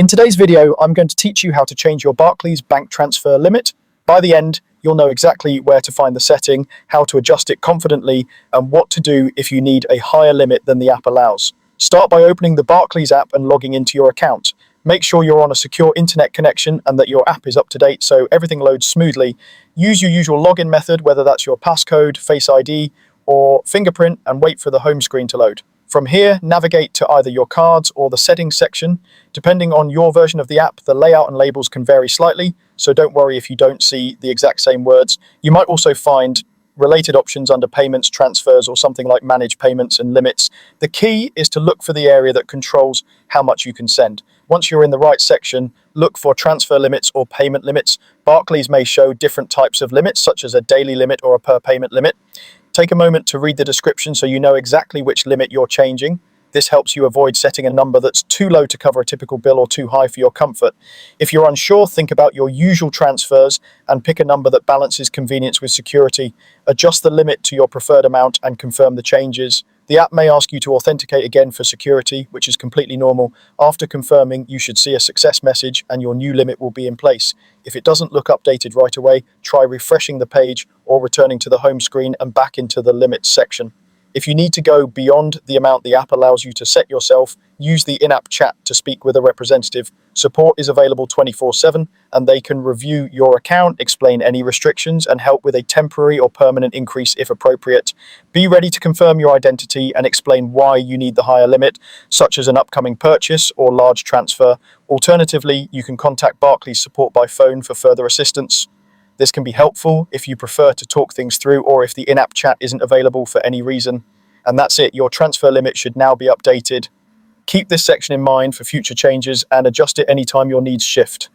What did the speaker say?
In today's video, I'm going to teach you how to change your Barclays Bank transfer limit. By the end, you'll know exactly where to find the setting, how to adjust it confidently, and what to do if you need a higher limit than the app allows. Start by opening the Barclays app and logging into your account. Make sure you're on a secure internet connection and that your app is up to date so everything loads smoothly. Use your usual login method, whether that's your passcode, Face ID, or fingerprint, and wait for the home screen to load. From here, navigate to either your cards or the settings section. Depending on your version of the app, the layout and labels can vary slightly, so don't worry if you don't see the exact same words. You might also find related options under payments, transfers, or something like manage payments and limits. The key is to look for the area that controls how much you can send. Once you're in the right section, look for transfer limits or payment limits. Barclays may show different types of limits, such as a daily limit or a per payment limit. Take a moment to read the description so you know exactly which limit you're changing. This helps you avoid setting a number that's too low to cover a typical bill or too high for your comfort. If you're unsure, think about your usual transfers and pick a number that balances convenience with security. Adjust the limit to your preferred amount and confirm the changes. The app may ask you to authenticate again for security, which is completely normal. After confirming, you should see a success message and your new limit will be in place. If it doesn't look updated right away, try refreshing the page or returning to the home screen and back into the limits section. If you need to go beyond the amount the app allows you to set yourself, use the in-app chat to speak with a representative. Support is available 24/7 and they can review your account, explain any restrictions, and help with a temporary or permanent increase if appropriate. Be ready to confirm your identity and explain why you need the higher limit, such as an upcoming purchase or large transfer. Alternatively, you can contact Barclays support by phone for further assistance. This can be helpful if you prefer to talk things through or if the in-app chat isn't available for any reason. And that's it, your transfer limit should now be updated. Keep this section in mind for future changes and adjust it anytime your needs shift.